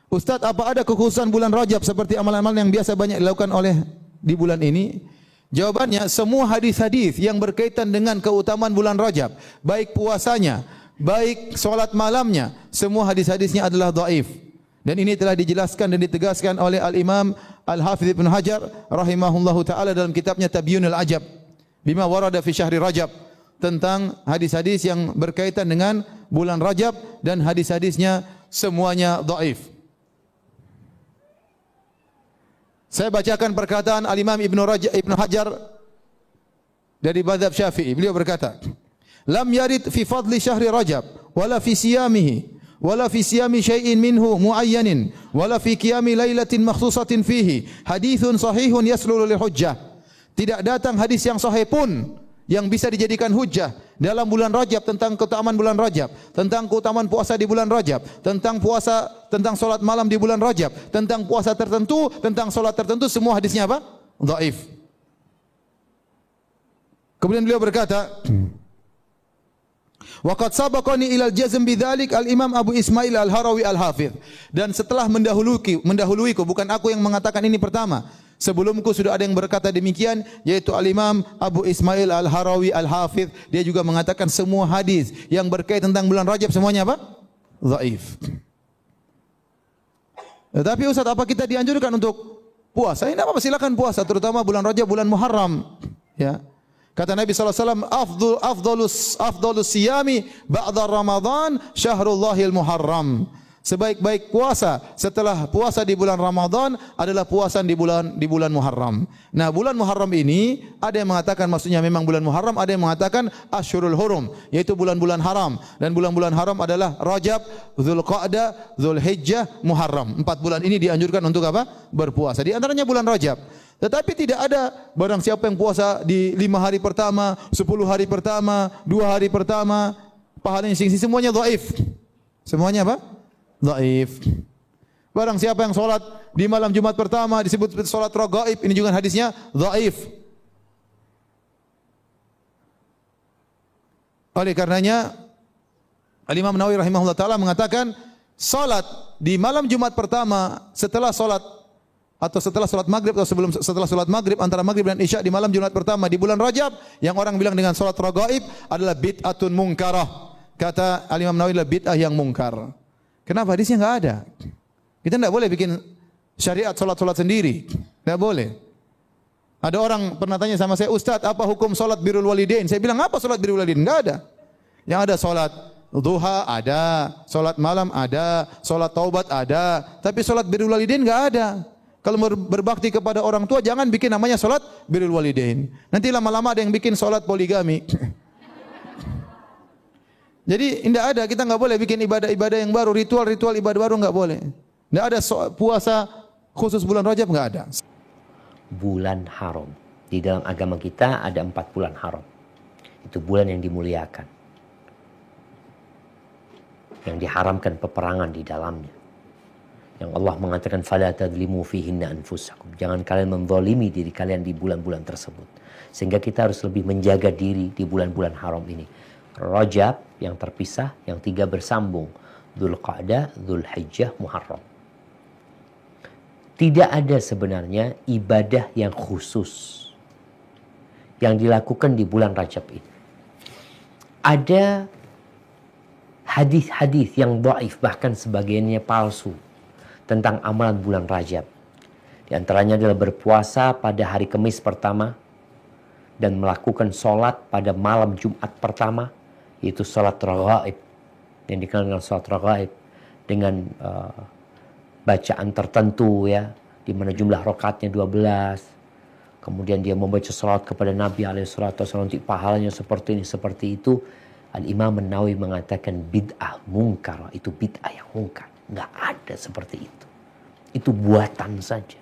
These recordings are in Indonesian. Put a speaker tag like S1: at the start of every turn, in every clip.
S1: Ustaz, apa ada kekhususan bulan Rajab seperti amalan-amalan yang biasa banyak dilakukan oleh di bulan ini? Jawabannya, semua hadis-hadis yang berkaitan dengan keutamaan bulan Rajab, baik puasanya, baik salat malamnya, semua hadis-hadisnya adalah dhaif. Dan ini telah dijelaskan dan ditegaskan oleh Al-Imam Al-Hafidz Ibnu Hajar rahimahullahu taala dalam kitabnya Tabyinul Ajab bima warada fi syahri Rajab, tentang hadis-hadis yang berkaitan dengan bulan Rajab, dan hadis-hadisnya semuanya dhaif. Saya bacakan perkataan Al-Imam Ibnu Hajar dari mazhab Syafi'i. Beliau berkata, "Lam yarid fi fadli syahri Rajab wala fi siyamihi wala fi siyami syai'in minhu muayyanin wala fi qiyami lailatin makhsusatin fihi haditsun sahihun yaslulu lil hujjah." Tidak datang hadis yang sahih pun yang bisa dijadikan hujjah dalam bulan Rajab tentang keutamaan bulan Rajab, tentang keutamaan puasa di bulan Rajab, tentang puasa, tentang salat malam di bulan Rajab, tentang puasa tertentu, tentang salat tertentu, semua hadisnya apa? Dhaif. Kemudian beliau berkata, wa qad sabaqani ila al-jazm bidzalik al-Imam Abu Ismail Al-Harawi Al-Hafidz. Dan setelah mendahuluiku, bukan aku yang mengatakan ini pertama. Sebelumku sudah ada yang berkata demikian, yaitu Al-Imam Abu Ismail Al-Harawi Al-Hafidz. Dia juga mengatakan semua hadis yang berkaitan tentang bulan Rajab semuanya apa? Dhaif. Tetapi Ustaz, apa kita dianjurkan untuk puasa? Ini apa? Silakan puasa, terutama bulan Rajab, bulan Muharram. Ya. Kata Nabi SAW, afdalus siyami ba'da Ramadan syahrullahil Muharram. Sebaik-baik puasa setelah puasa di bulan Ramadan adalah puasa di bulan Muharram. Nah, bulan Muharram ini ada yang mengatakan maksudnya memang bulan Muharram, ada yang mengatakan Asyhurul Hurum, yaitu bulan-bulan haram. Dan bulan-bulan haram adalah Rajab, Dzulqa'dah, Dzulhijjah, Muharram. 4 bulan ini dianjurkan untuk apa? Berpuasa. Di antaranya bulan Rajab. Tetapi tidak ada barang siapa yang puasa di 5 hari pertama, 10 hari pertama, 2 hari pertama, pahalanya semuanya dhaif. Semuanya apa? Dhaif. Barang siapa yang salat di malam Jumat pertama disebut salat raghaib, ini juga hadisnya dhaif. Oleh karenanya Al-Imam Nawawi rahimahullah taala mengatakan salat di malam Jumat pertama setelah salat atau setelah salat maghrib atau setelah salat maghrib, antara maghrib dan isya di malam Jumat pertama di bulan Rajab, yang orang bilang dengan salat raghaib adalah bid'atun munkarah. Kata Al-Imam Nawawi, adalah bid'ah yang mungkar. Kenapa? Hadisnya enggak ada. Kita tidak boleh bikin syariat salat-salat sendiri. Tidak boleh. Ada orang pernah tanya sama saya, "Ustaz, apa hukum salat birrul walidain?" Saya bilang, "Apa salat birrul walidain?" Enggak ada. Yang ada salat duha ada, salat malam ada, salat taubat ada, tapi salat birrul walidain enggak ada. Kalau berbakti kepada orang tua jangan bikin namanya salat birrul walidain. Nanti lama-lama ada yang bikin salat poligami. Jadi tidak ada, kita enggak boleh bikin ibadah-ibadah yang baru, ritual-ritual ibadah baru enggak boleh. Tidak ada puasa khusus bulan Rajab, enggak ada.
S2: Bulan haram. Di dalam agama kita ada 4 bulan haram. Itu bulan yang dimuliakan, yang diharamkan peperangan di dalamnya. Yang Allah mengatakan fala tadzlimu fihinna anfusakum. Jangan kalian menzalimi diri kalian di bulan-bulan tersebut. Sehingga kita harus lebih menjaga diri di bulan-bulan haram ini. Rajab yang terpisah, yang 3 bersambung. Dzulqa'dah, Dzulhijjah, Muharram. Tidak ada sebenarnya ibadah yang khusus yang dilakukan di bulan Rajab ini. Ada hadis-hadis yang dhaif, bahkan sebagiannya palsu, tentang amalan bulan Rajab. Di antaranya adalah berpuasa pada hari Kamis pertama dan melakukan sholat pada malam Jumat pertama, yaitu sholat raghaib, yang dikenal dengan sholat raghaib, dengan bacaan tertentu, ya, di mana jumlah rakaatnya 12. Kemudian dia membaca salat kepada Nabi alaihissalam, nanti pahalanya seperti ini, seperti itu. Al-Imam An-Nawawi mengatakan bid'ah mungkar, itu bid'ah yang mungkar. Nggak ada seperti itu. Itu buatan saja.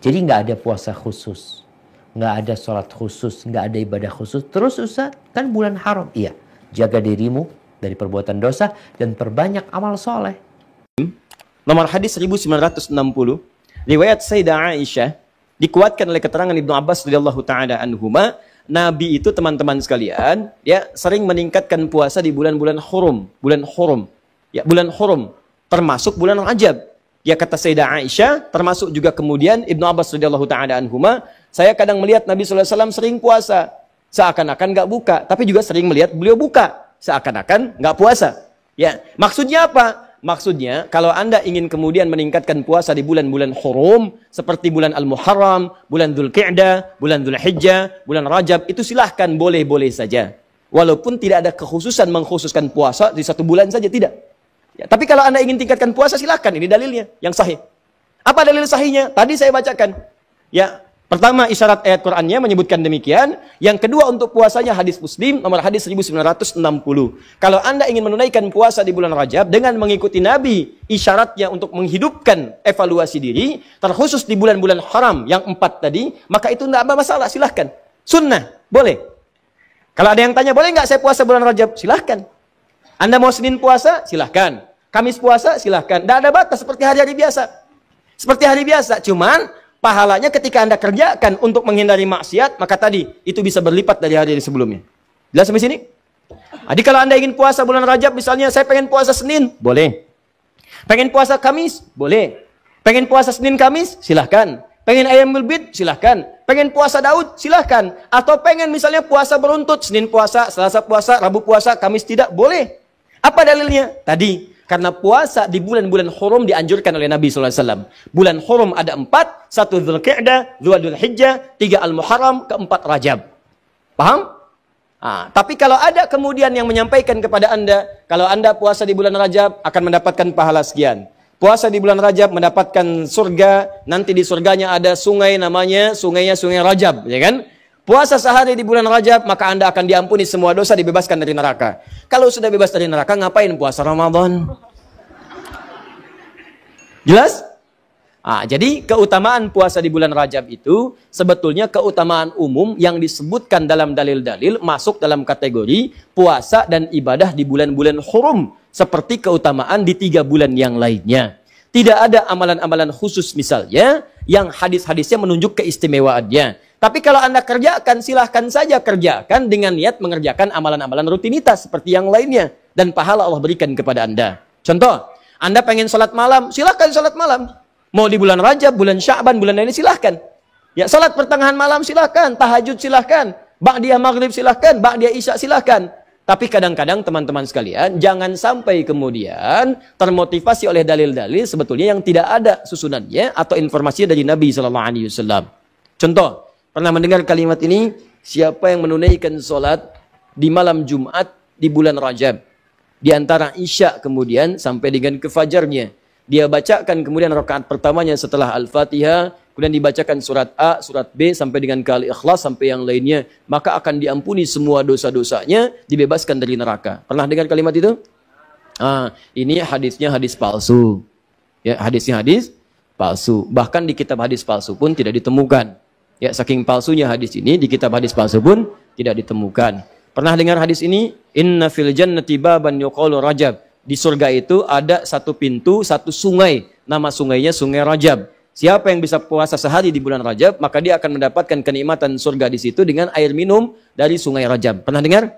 S2: Jadi nggak ada puasa khusus, nggak ada sholat khusus, nggak ada ibadah khusus. Terus Ustaz, kan bulan haram. Iya, jaga dirimu dari perbuatan dosa dan perbanyak amal soleh.
S3: Nomor hadis 1960, riwayat Sayyidah Aisyah, dikuatkan oleh keterangan Ibnu Abbas radhiyallahu taala anhuma, Nabi itu, teman-teman sekalian, ya, sering meningkatkan puasa di bulan-bulan hurum, bulan hurum. Ya, bulan hurum. termasuk bulan Rajab. Ya kata Sayyidah Aisyah, termasuk juga kemudian Ibnu Abbas radhiyallahu taala anhuma, saya kadang melihat Nabi sallallahu alaihi wasallam sering puasa, seakan-akan nggak buka, tapi juga sering melihat beliau buka, seakan-akan nggak puasa. Ya, maksudnya apa? Maksudnya, kalau Anda ingin kemudian meningkatkan puasa di bulan-bulan hurum, seperti bulan Al-Muharram, bulan Dzulqa'dah, bulan Dzulhijjah, bulan Rajab, itu silahkan, boleh-boleh saja. Walaupun tidak ada kekhususan mengkhususkan puasa di satu bulan saja, tidak. Ya, tapi kalau Anda ingin tingkatkan puasa, silahkan. Ini dalilnya, yang sahih. Apa dalil sahihnya? Tadi saya bacakan. Ya, pertama, isyarat ayat Qur'annya menyebutkan demikian. Yang kedua, untuk puasanya hadis Muslim, nomor hadis 1960. Kalau Anda ingin menunaikan puasa di bulan Rajab dengan mengikuti Nabi, isyaratnya untuk menghidupkan evaluasi diri, terkhusus di bulan-bulan haram yang 4 tadi, maka itu tidak ada masalah, silahkan. Sunnah, boleh. Kalau ada yang tanya, boleh nggak saya puasa bulan Rajab? Silahkan. Anda mau Senin puasa? Silahkan. Kamis puasa? Silahkan. Tidak ada batas, seperti hari-hari biasa. Seperti hari biasa, cuman pahalanya ketika Anda kerjakan untuk menghindari maksiat, maka tadi itu bisa berlipat dari hari sebelumnya. Jelas sampai sini? Jadi kalau Anda ingin puasa bulan Rajab, misalnya saya pengen puasa Senin, boleh. Pengen puasa Kamis, boleh. Pengen puasa Senin Kamis, silahkan. Pengen Ayyamul Bid, silahkan. Pengen puasa Daud, silahkan. Atau pengen misalnya puasa beruntut, Senin puasa, Selasa puasa, Rabu puasa, Kamis tidak, boleh. Apa dalilnya? Tadi. Karena puasa di bulan-bulan hurum dianjurkan oleh Nabi SAW. Bulan hurum ada 4, 1 Dzulqa'dah, 2 Dzulhijjah, 3 Al-Muharram, 4 Rajab. Paham? Tapi kalau ada kemudian yang menyampaikan kepada Anda, kalau Anda puasa di bulan Rajab akan mendapatkan pahala sekian. Puasa di bulan Rajab mendapatkan surga, nanti di surganya ada sungai namanya, sungainya Sungai Rajab, ya kan? Puasa sehari di bulan Rajab, maka Anda akan diampuni semua dosa, dibebaskan dari neraka. Kalau sudah bebas dari neraka, ngapain puasa Ramadan? Jelas? Jadi keutamaan puasa di bulan Rajab itu sebetulnya keutamaan umum yang disebutkan dalam dalil-dalil masuk dalam kategori puasa dan ibadah di bulan-bulan hurum. Seperti keutamaan di 3 bulan yang lainnya. Tidak ada amalan-amalan khusus misalnya yang hadis-hadisnya menunjuk keistimewaannya. Tapi kalau Anda kerjakan, silahkan saja kerjakan dengan niat mengerjakan amalan-amalan rutinitas seperti yang lainnya. Dan pahala Allah berikan kepada Anda. Contoh, Anda pengen sholat malam, silahkan sholat malam. Mau di bulan Rajab, bulan Sya'ban, bulan lainnya silahkan. Ya, sholat pertengahan malam silahkan, tahajud silahkan, ba'diyah maghrib silahkan, ba'diyah isya silahkan. Tapi kadang-kadang teman-teman sekalian, jangan sampai kemudian termotivasi oleh dalil-dalil sebetulnya yang tidak ada susunannya atau informasinya dari Nabi SAW. Contoh, pernah mendengar kalimat ini? Siapa yang menunaikan sholat di malam Jumat di bulan Rajab, di antara isya kemudian sampai dengan ke fajarnya, dia bacakan kemudian rakaat pertamanya setelah Al-Fatihah, kemudian dibacakan surat A, surat B sampai dengan Al-Ikhlas sampai yang lainnya, maka akan diampuni semua dosa-dosanya, dibebaskan dari neraka. Pernah dengar kalimat itu? Ini hadisnya hadis palsu. Ya, hadisnya hadis palsu. Bahkan di kitab hadis palsu pun tidak ditemukan. Ya, saking palsunya hadis ini, di kitab hadis palsu pun tidak ditemukan. Pernah dengar hadis ini? Inna fil jannati baban yuqalu Rajab. Di surga itu ada satu pintu, satu sungai. Nama sungainya Sungai Rajab. Siapa yang bisa puasa sehari di bulan Rajab, maka dia akan mendapatkan kenikmatan surga di situ dengan air minum dari Sungai Rajab. Pernah dengar?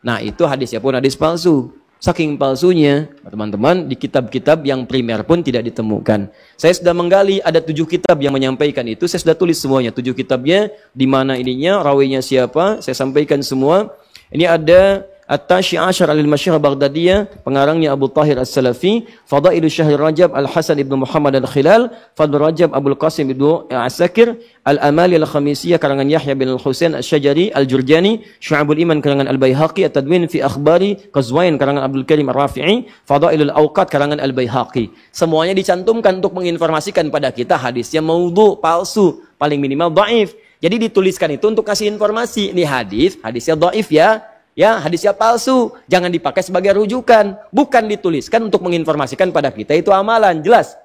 S3: Nah, itu hadisnya pun hadis palsu. Saking palsunya, teman-teman, di kitab-kitab yang primer pun tidak ditemukan. Saya sudah menggali, ada 7 kitab yang menyampaikan itu. Saya sudah tulis semuanya, 7 kitabnya, di mana ininya, rawinya siapa, saya sampaikan semua. Ini ada At-Tashi Ashar al-Masyhur Baghdadiyah, pengarangnya Abu Tahir As-Salafi, Fadailu Syahr Rajab Al-Hasan ibn Muhammad Al-Khilal, Fadl Rajab Abul Qasim ibn Asakir, Al-Amali Al-Khamisiyah karangan Yahya bin Al-Husain Al-Syajari, Al-Jurjani, Syu'abul Iman karangan Al-Baihaqi, At-Tadwin fi Akhbari Qazwain karangan Abdul Karim Ar-Rafi'i, Fadailul Awqat karangan Al-Baihaqi. Semuanya dicantumkan untuk menginformasikan pada kita hadisnya maudhu, palsu, paling minimal dhaif. Jadi dituliskan itu untuk kasih informasi. Ini hadisnya dhaif ya. Ya, hadisnya palsu, jangan dipakai sebagai rujukan. Bukan dituliskan untuk menginformasikan pada kita itu amalan, jelas.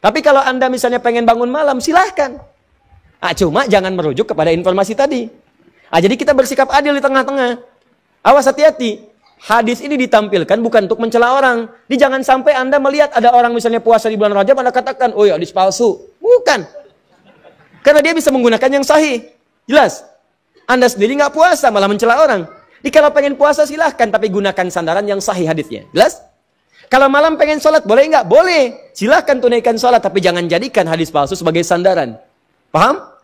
S3: Tapi kalau Anda misalnya pengen bangun malam, silahkan. Cuma jangan merujuk kepada informasi tadi. Jadi kita bersikap adil di tengah-tengah. Awas, hati-hati. Hadis ini ditampilkan bukan untuk mencela orang. Jadi jangan sampai Anda melihat ada orang misalnya puasa di bulan Rajab, Anda katakan, oh ya hadis palsu. Bukan. Karena dia bisa menggunakan yang sahih. Jelas. Anda sendiri nggak puasa, malah mencela orang. Kalau pengen puasa silahkan, tapi gunakan sandaran yang sahih hadisnya. Jelas? Kalau malam pengen sholat, boleh nggak? Boleh. Silahkan tunaikan sholat, tapi jangan jadikan hadis palsu sebagai sandaran. Paham?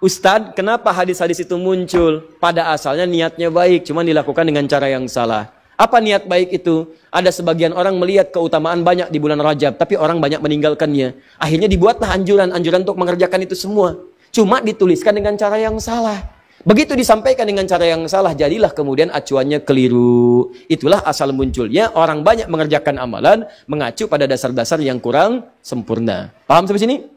S3: Ustadz, kenapa hadis-hadis itu muncul? Pada asalnya niatnya baik, cuma dilakukan dengan cara yang salah. Apa niat baik itu? Ada sebagian orang melihat keutamaan banyak di bulan Rajab, tapi orang banyak meninggalkannya. Akhirnya dibuatlah anjuran-anjuran untuk mengerjakan itu semua. Cuma dituliskan dengan cara yang salah. Begitu disampaikan dengan cara yang salah, jadilah kemudian acuannya keliru. Itulah asal munculnya orang banyak mengerjakan amalan mengacu pada dasar-dasar yang kurang sempurna. Paham sampai sini?